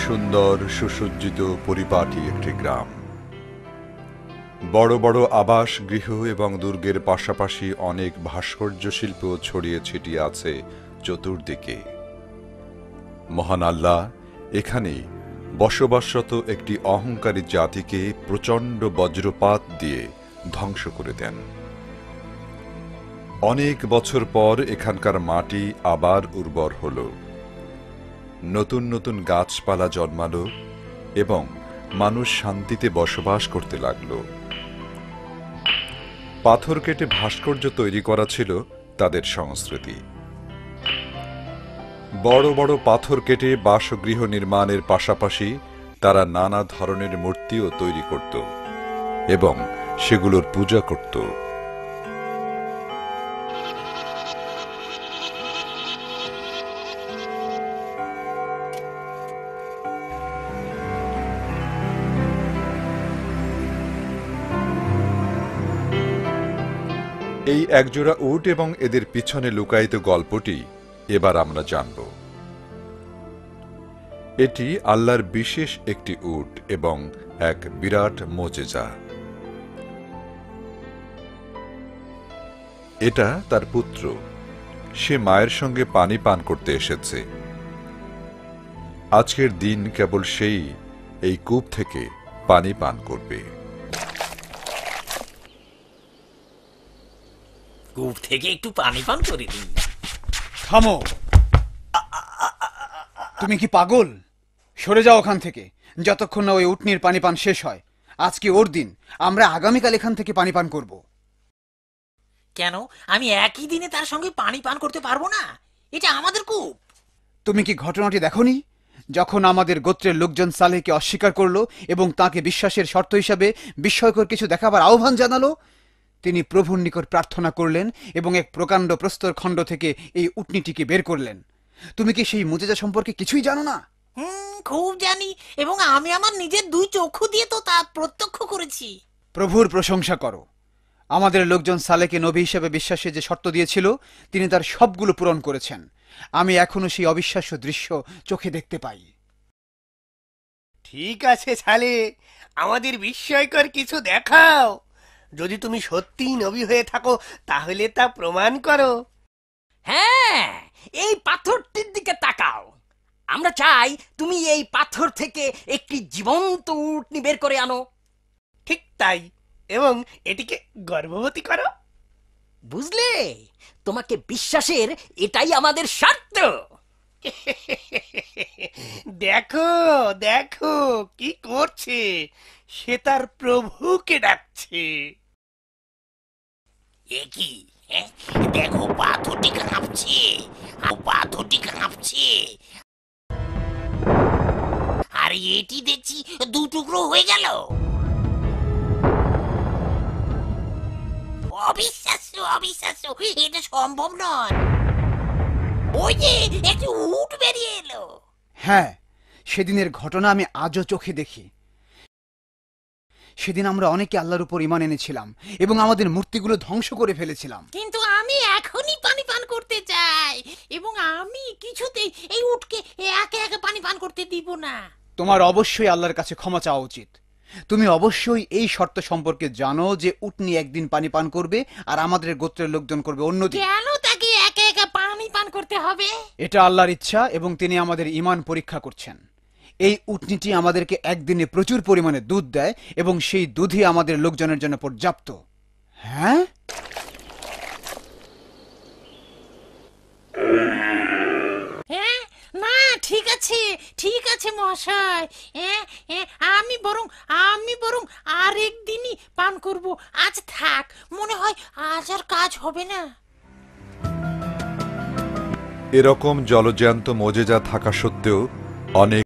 সুন্দর সুসজ্জিত পরিপাটি একটি গ্রাম। বড় বড় আবাস গৃহ এবং দুর্গের পাশাপাশি অনেক ভাস্কর্য শিল্প ছড়িয়ে ছিটিয়ে আছে চতুর্দিকে। মহান আল্লাহ এখানে বসবাসরত একটি অহংকারী জাতিকে প্রচণ্ড বজ্রপাত দিয়ে ধ্বংস করে দেন। অনেক বছর পর এখানকার মাটি আবার উর্বর হল, নতুন নতুন গাছপালা জন্মালো এবং মানুষ শান্তিতে বসবাস করতে লাগল। পাথর কেটে ভাস্কর্য তৈরি করা ছিল তাদের সংস্কৃতি। বড় বড় পাথর কেটে বাসগৃহ নির্মাণের পাশাপাশি তারা নানা ধরনের মূর্তিও তৈরি করত এবং সেগুলোর পূজা করত। এই একজোড়া উট এবং এদের পিছনে লুকায়িত গল্পটি এবার আমরা জানব। এটি আল্লাহর বিশেষ একটি উট এবং এক বিরাট মোজেজা। এটা তার পুত্র, সে মায়ের সঙ্গে পানি পান করতে এসেছে। আজকের দিন কেবল সেই এই কূপ থেকে পানি পান করবে। কূপ থেকে একটু পানি পান করে দিন। থামো, তুমি কি পাগল? সরে যাও ওখান থেকে, যতক্ষণ না ওই উটনির পানি পান শেষ হয়। আজকে ওর দিন, আমরা আগামীকাল এখান থেকে পানি পান করব। কেন আমি একই দিনে তার সঙ্গে পানি পান করতে পারবো না? এটা আমাদের কূপ। তুমি কি ঘটনাটি দেখোনি? যখন আমাদের গোত্রের লোকজন সালেহকে অস্বীকার করলো এবং তাকে বিশ্বাসের শর্ত হিসাবে বিস্ময়কর কিছু দেখাবার আহ্বান জানালো, তিনি প্রভুর নিকট প্রার্থনা করলেন এবং এক প্রকাণ্ড প্রস্তর খণ্ড থেকে এই উটনিটিকে বের করলেন। তুমি কি সেই মুজেজা সম্পর্কে কিছুই জানো না? খুব জানি, এবং আমি আমার নিজের দুই চক্ষু দিয়ে তো তা প্রত্যক্ষ করেছি। প্রভুর প্রশংসা করো। আমাদের লোকজন সালেহকে নবী হিসেবে বিশ্বাসে যে শর্ত দিয়েছিল, তিনি তার সবগুলো পূরণ করেছেন। আমি এখনো সেই অবিশ্বাস্য দৃশ্য চোখে দেখতে পাই। ঠিক আছে সালে, আমাদের বিস্ময়কর কিছু দেখাও। যদি তুমি সত্যিই নবী হয়ে থাকো তাহলে তা প্রমাণ করো। হ্যাঁ, এই পাথরটির দিকে তাকাও। আমরা চাই তুমি এই পাথর থেকে একটি জীবন্ত উটনি বের করে আনো। ঠিক তাই, এবং এটিকে গর্ভবতী করো। বুঝলে, তোমাকে বিশ্বাসের এটাই আমাদের শর্ত। দেখো দেখো কি করছে, সে তার প্রভুকে ডাকছে। একই দেখো, পাথরটি কাঁপছে, পাথরটি কাঁপছে। আর এটি দেখছি দু টুকরো হয়ে গেল। অবিশ্বাস্য, অবিশ্বাস্য, এটা সম্ভব নয়। ওই যে একটি উট বেরিয়ে এলো। হ্যাঁ, সেদিনের ঘটনা আমি আজও চোখে দেখি। সেদিন আমরা অনেকে আল্লাহর উপর ঈমান এনেছিলাম এবং আমাদের মূর্তিগুলো ধ্বংস করে ফেলেছিলাম। কিন্তু আমি এখনই পানি পান করতে চাই, এবং আমি কিছুতেই এই উটকে একে একে পানি পান করতে দিব না। তোমার অবশ্যই আল্লাহর কাছে ক্ষমা চাওয়া উচিত। তুমি অবশ্যই এই শর্ত সম্পর্কে জানো যে উটনি একদিন পানি পান করবে আর আমাদের গোত্রের লোকজন করবে অন্যদিন। কেন তাকে একে একে পানি পান করতে হবে? এটা আল্লাহর ইচ্ছা এবং তিনি আমাদের ঈমান পরীক্ষা করছেন। এই উটনিটি আমাদেরকে একদিনে প্রচুর পরিমাণে দুধ দেয় এবং সেই দুধই আমাদের লোকজনের জন্য পর্যাপ্ত। হ্যাঁ, হ্যাঁ, না, ঠিক আছে, ঠিক আছে মহাশয়। আমি বরং আরেকদিনই পান করব। আজ থাক, মনে হয় আজ আর কাজ হবে না। এরকম জলজ্যান্ত মোজেজা থাকা সত্ত্বেও অনেক